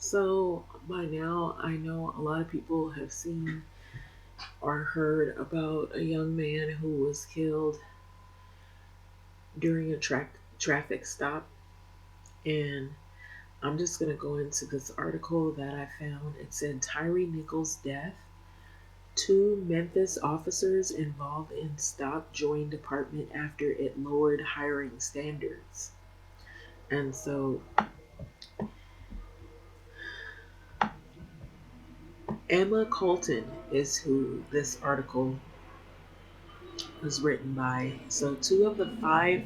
So by now, I know a lot of people have seen or heard about a young man who was killed during a traffic stop. And I'm just going to go into this article that I found. It said Tyre Nichols' death. Two Memphis officers involved in stop joined department after it lowered hiring standards. And so Emma Colton is who this article was written by. So, two of the five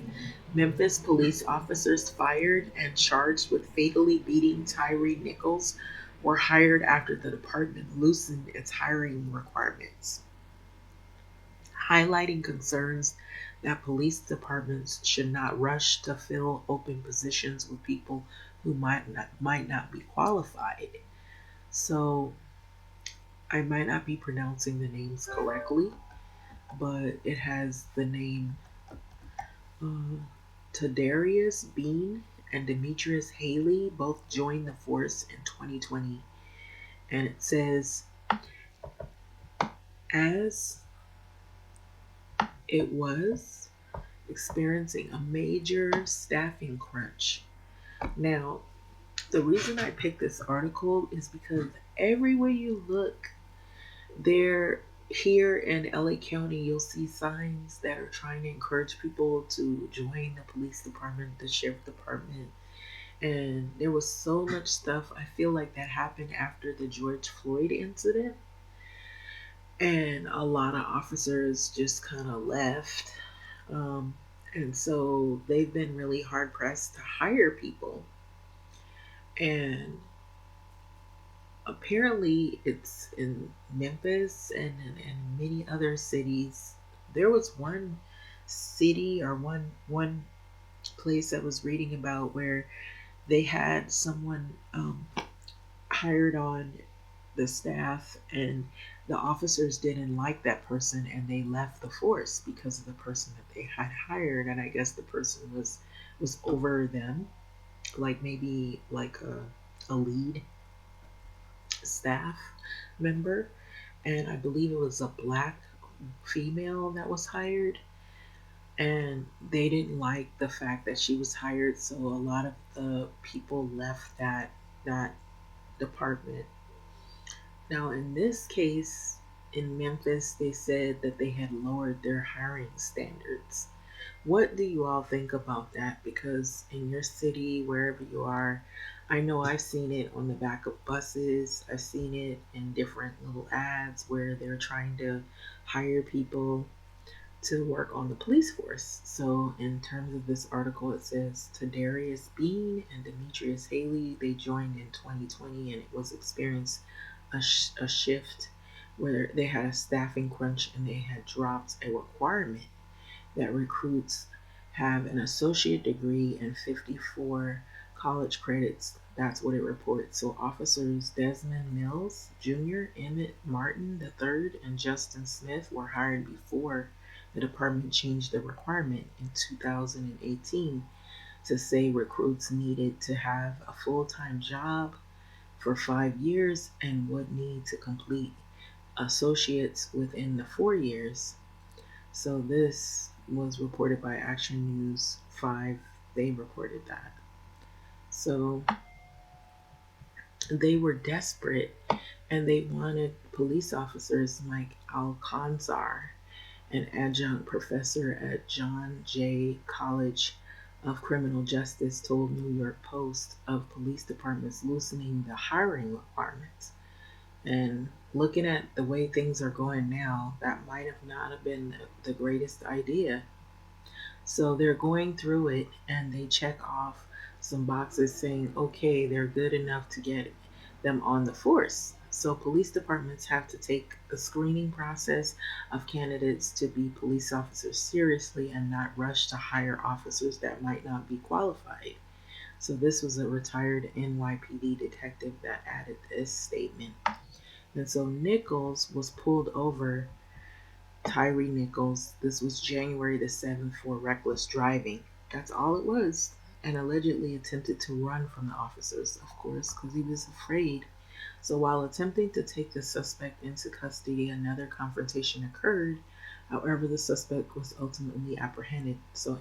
Memphis police officers fired and charged with fatally beating Tyre Nichols were hired after the department loosened its hiring requirements, highlighting concerns that police departments should not rush to fill open positions with people who might not be qualified. So, I might not be pronouncing the names correctly, but it has the name Um, Tadarrius Bean and Demetrius Haley both joined the force in 2020. And it says, as it was experiencing a major staffing crunch. Now, the reason I picked this article is because everywhere you look, there here in LA County, you'll see signs that are trying to encourage people to join the police department, the sheriff department, and there was so much stuff. I feel like that happened after the George Floyd incident, and a lot of officers just kind of left. Um, and so they've been really hard pressed to hire people. And apparently, it's in Memphis and in many other cities. There was one city or one place I was reading about where they had someone hired on the staff, and the officers didn't like that person and they left the force because of the person that they had hired. And I guess the person was over them, like maybe like a lead staff member. And I believe it was a black female that was hired, and they didn't like the fact that she was hired, so a lot of the people left that department. Now, in this case, in Memphis, they said that they had lowered their hiring standards. What do you all think about that? Because in your city, wherever you are, I know I've seen it on the back of buses. I've seen it in different little ads where they're trying to hire people to work on the police force. So, in terms of this article, it says Tadarrius Bean and Demetrius Haley, they joined in 2020, and it was experienced a shift where they had a staffing crunch and they had dropped a requirement that recruits have an associate degree and 54 college credits. That's what it reports. So officers Desmond Mills Jr., Emmitt Martin III, and Justin Smith were hired before the department changed the requirement in 2018 to say recruits needed to have a full-time job for 5 years and would need to complete associates within the 4 years. So this was reported by Action News 5. They reported that. So they were desperate and they wanted police officers. Mike Alcanzar, an adjunct professor at John Jay College of Criminal Justice, told New York Post of police departments loosening the hiring requirements. And looking at the way things are going now, that might have not have been the greatest idea. So they're going through it and they check off some boxes saying, okay, they're good enough to get them on the force. So police departments have to take the screening process of candidates to be police officers seriously and not rush to hire officers that might not be qualified. So this was a retired NYPD detective that added this statement. And so Nichols was pulled over. Tyre Nichols. This was January the 7th for reckless driving. That's all it was. and allegedly attempted to run from the officers, of course, because he was afraid. So while attempting to take the suspect into custody, another confrontation occurred. However, the suspect was ultimately apprehended. So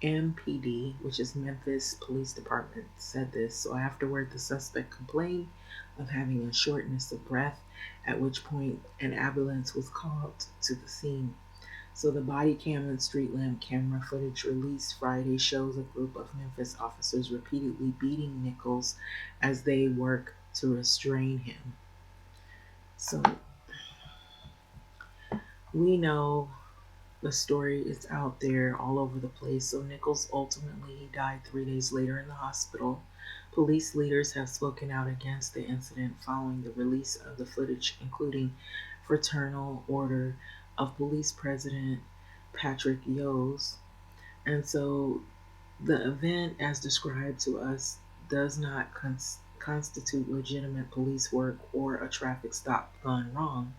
MPD, which is Memphis Police Department, said this. So afterward, the suspect complained of having a shortness of breath, at which point an ambulance was called to the scene. So the body cam and street lamp camera footage released Friday shows a group of Memphis officers repeatedly beating Nichols as they work to restrain him. So we know the story is out there all over the place. So Nichols ultimately he died 3 days later in the hospital. Police leaders have spoken out against the incident following the release of the footage, including Fraternal Order of Police President Patrick Yose. And so the event, as described to us, does not constitute legitimate police work or a traffic stop gone wrong.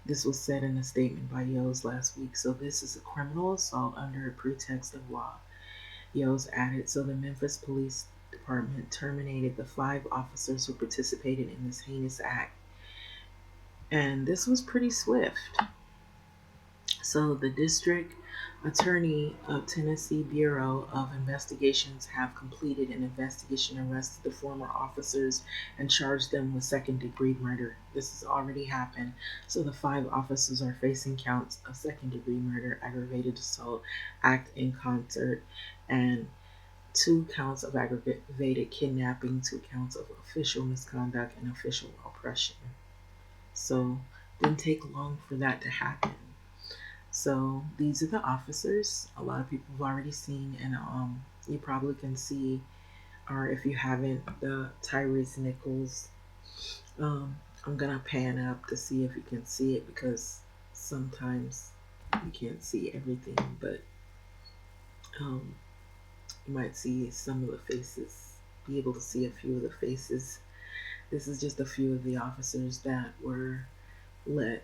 This was said in a statement by Yos last week. So this is a criminal assault under a pretext of law. Yos added. So the Memphis Police Department terminated the 5 officers who participated in this heinous act. And this was pretty swift. So the district attorney of Tennessee Bureau of Investigations have completed an investigation, arrested the former officers, and charged them with second-degree murder. This has already happened. So the 5 officers are facing counts of second-degree murder, aggravated assault, act in concert, and 2 counts of aggravated kidnapping, 2 counts of official misconduct, and official oppression. So it didn't take long for that to happen. So these are the officers. A lot of people have already seen, and you probably can see, or if you haven't, the Tyre Nichols. I'm gonna pan up to see if you can see it because sometimes you can't see everything, but um, you might see some of the faces. Be able to see a few of the faces. This is just a few of the officers that were let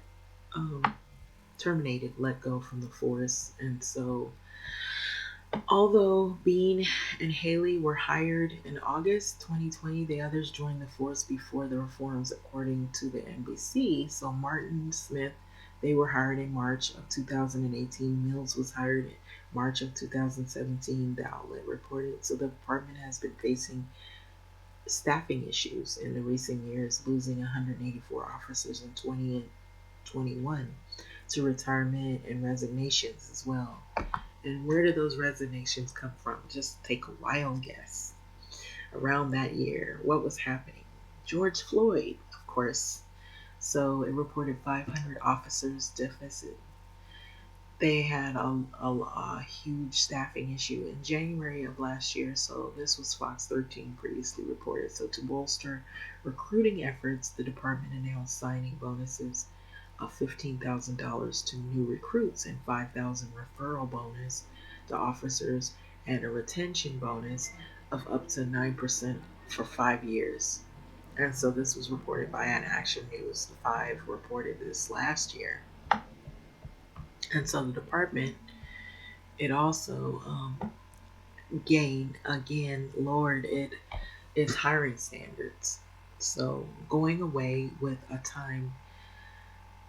um, terminated, let go from the force, and so although Bean and Haley were hired in August 2020, the others joined the force before the reforms, according to the NBC. So Martin Smith, they were hired in March of 2018. Mills was hired in March of 2017, the outlet reported. So the department has been facing staffing issues in the recent years, losing 184 officers in 2021 to retirement and resignations as well. And where did those resignations come from? Just take a wild guess. Around that year, what was happening? George Floyd, of course. So it reported 500 officers deficit. They had a huge staffing issue in January of last year. So this was Fox 13 previously reported. So to bolster recruiting efforts, the department announced signing bonuses of $15,000 to new recruits and $5,000 referral bonus to officers and a retention bonus of up to 9% for 5 years. And so this was reported by An Action News. 5 reported this last year. And so the department, it also lowered its hiring standards. So going away with a time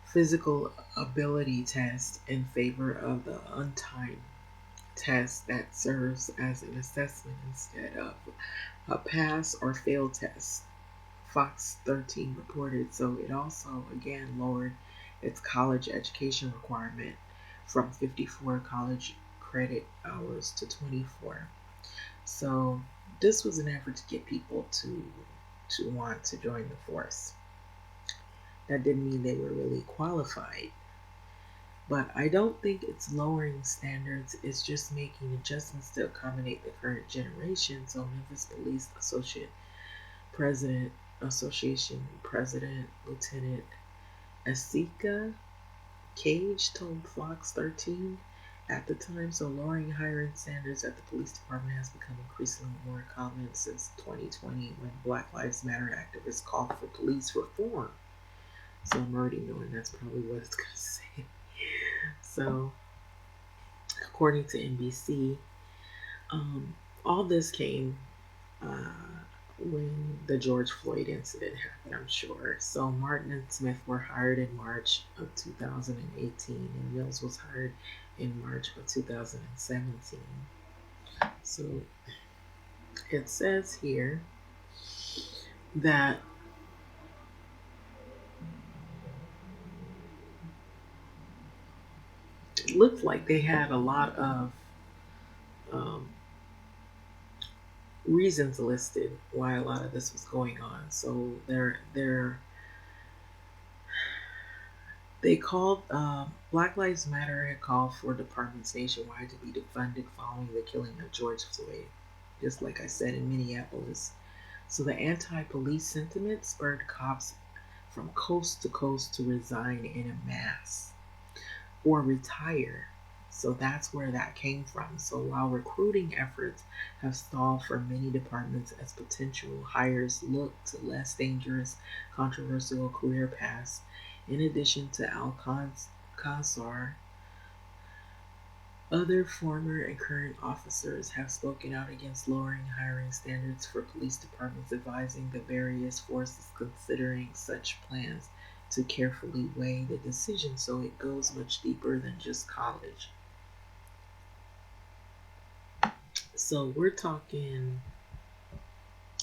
physical ability test in favor of the untimed test that serves as an assessment instead of a pass or fail test, Fox 13 reported. So it also again lowered its college education requirement from 54 college credit hours to 24. So this was an effort to get people to want to join the force. That didn't mean they were really qualified. But I don't think it's lowering standards, it's just making adjustments to accommodate the current generation. So Memphis Police Association President Lieutenant Asika Cage told Fox 13 at the time. So lowering hiring standards at the police department has become increasingly more common since 2020 when Black Lives Matter activists called for police reform. So I'm already knowing that's probably what it's going to say. So according to NBC, Um, all this came uh, when the George Floyd incident happened, I'm sure. So Martin and Smith were hired in March of 2018, and Mills was hired in March of 2017. So it says here that it looked like they had a lot of um, reasons listed why a lot of this was going on. So they called Black Lives Matter had called for departments nationwide to be defunded following the killing of George Floyd, just like I said in Minneapolis. So the anti-police sentiment spurred cops from coast to coast to resign in a mass or retire. So that's where that came from. So while recruiting efforts have stalled for many departments as potential hires look to less dangerous, controversial career paths, in addition to Kansar, other former and current officers have spoken out against lowering hiring standards for police departments, advising the various forces considering such plans to carefully weigh the decision. So it goes much deeper than just college. So we're talking,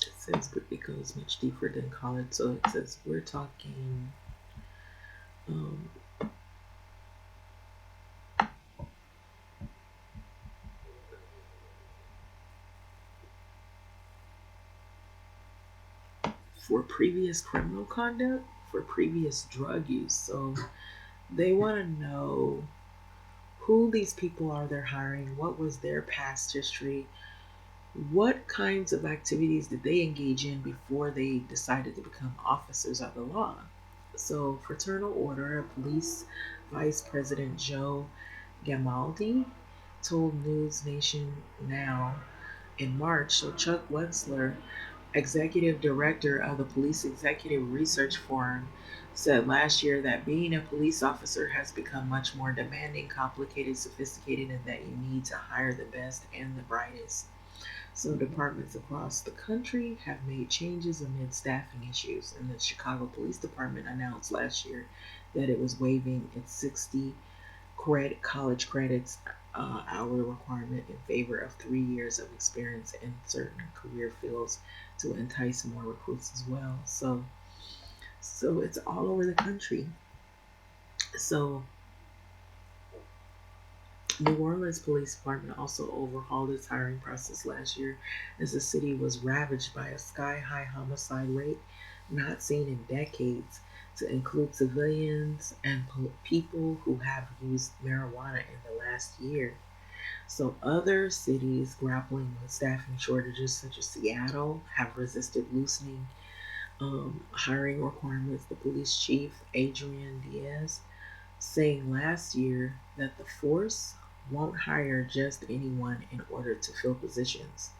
it says it goes much deeper than college. So it says we're talking um, for previous criminal conduct, for previous drug use. So they want to know who these people are they're hiring, what was their past history, what kinds of activities did they engage in before they decided to become officers of the law. So, Fraternal Order, Police Vice President Joe Gamaldi told News Nation Now in March. So, Chuck Wexler, executive director of the Police Executive Research Forum, said last year that being a police officer has become much more demanding, complicated, sophisticated, and that you need to hire the best and the brightest. So, departments across the country have made changes amid staffing issues, and the Chicago Police Department announced last year that it was waiving its 60 college credits hour requirement in favor of 3 years of experience in certain career fields to entice more recruits as well. So it's all over the country. So New Orleans Police Department also overhauled its hiring process last year as the city was ravaged by a sky high homicide rate not seen in decades, to include civilians and people who have used marijuana in the last year. So, other cities grappling with staffing shortages, such as Seattle, have resisted loosening hiring requirements. The police chief, Adrian Diaz, saying last year that the force won't hire just anyone in order to fill positions.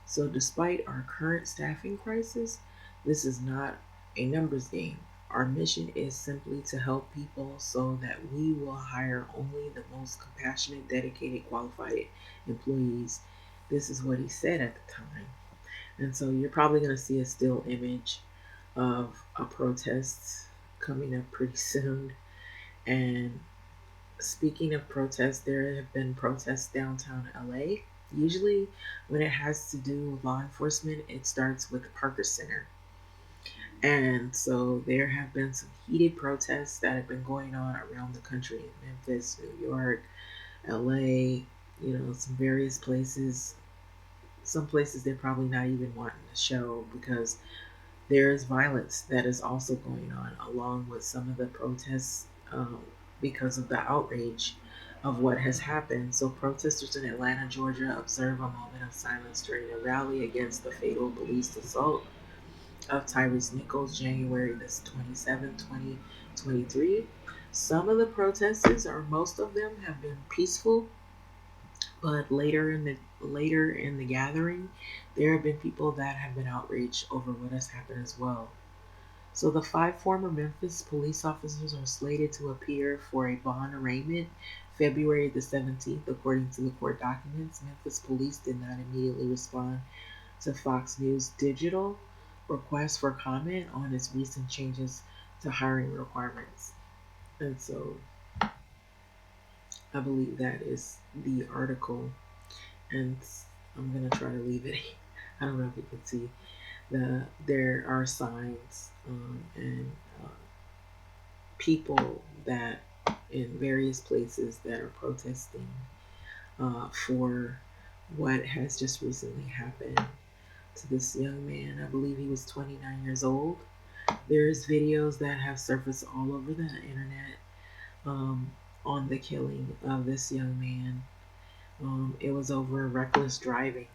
So, despite our current staffing crisis, this is not a numbers game. Our mission is simply to help people so that we will hire only the most compassionate, dedicated, qualified employees. This is what he said at the time. And so you're probably going to see a still image of a protest coming up pretty soon. And speaking of protests, there have been protests downtown LA. Usually, when it has to do with law enforcement, it starts with the Parker Center. And so there have been some heated protests that have been going on around the country in Memphis, New York, LA, some various places. Some places they're probably not even wanting to show because there is violence that is also going on along with some of the protests because of the outrage of what has happened. So, protesters in Atlanta, Georgia, observe a moment of silence during a rally against the fatal police assault of Tyre Nichols, January the 27th, 2023. Some of the protesters, or most of them, have been peaceful, but later in the gathering, there have been people that have been outraged over what has happened as well. So the 5 former Memphis police officers are slated to appear for a bond arraignment February the 17th, according to the court documents, Memphis police did not immediately respond to Fox News Digital request for comment on its recent changes to hiring requirements. And so I believe that is the article, and I'm gonna try to leave it. I don't know if you can see there are signs and people that in various places that are protesting for what has just recently happened to this young man. I believe he was 29 years old. There's videos that have surfaced all over the internet um, on the killing of this young man. It was over reckless driving.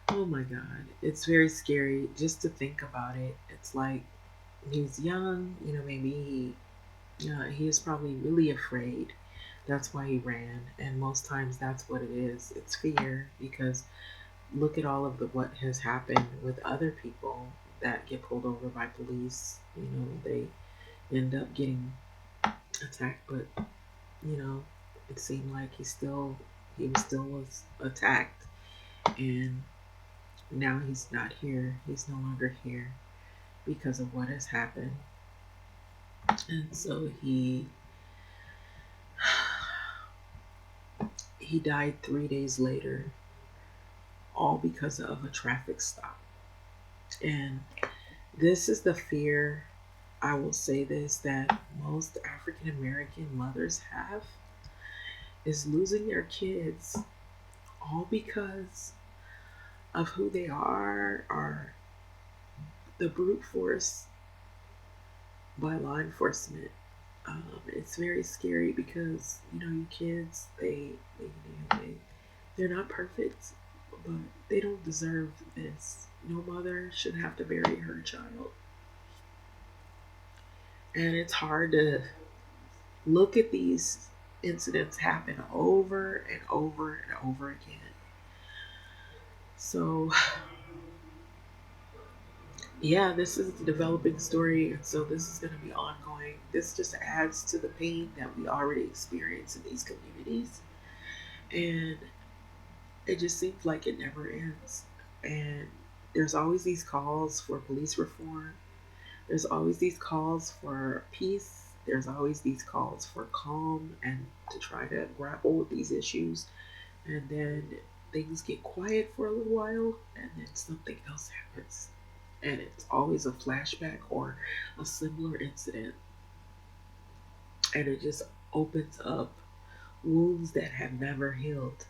Oh my God. It's very scary just to think about it. It's like he's young, maybe he was probably really afraid. That's why he ran. And most times that's what it is. It's fear because look at all of what has happened with other people that get pulled over by police. They end up getting attacked, but you know, it seemed like he still was attacked, and now he's not here. He's no longer here because of what has happened, and so he died 3 days later, all because of a traffic stop. And this is the fear. I will say this, that most African American mothers have, is losing their kids, all because of who they are, or the brute force by law enforcement. It's very scary because your kids, they're not perfect, but they don't deserve this. No mother should have to bury her child, and it's hard to look at these incidents happen over and over and over again. So yeah, this is the developing story, and so this is going to be ongoing. This just adds to the pain that we already experience in these communities, and it just seems like it never ends. And there's always these calls for police reform. There's always these calls for peace. There's always these calls for calm and to try to grapple with these issues. And then things get quiet for a little while, and then something else happens. And it's always a flashback or a similar incident. And it just opens up wounds that have never healed.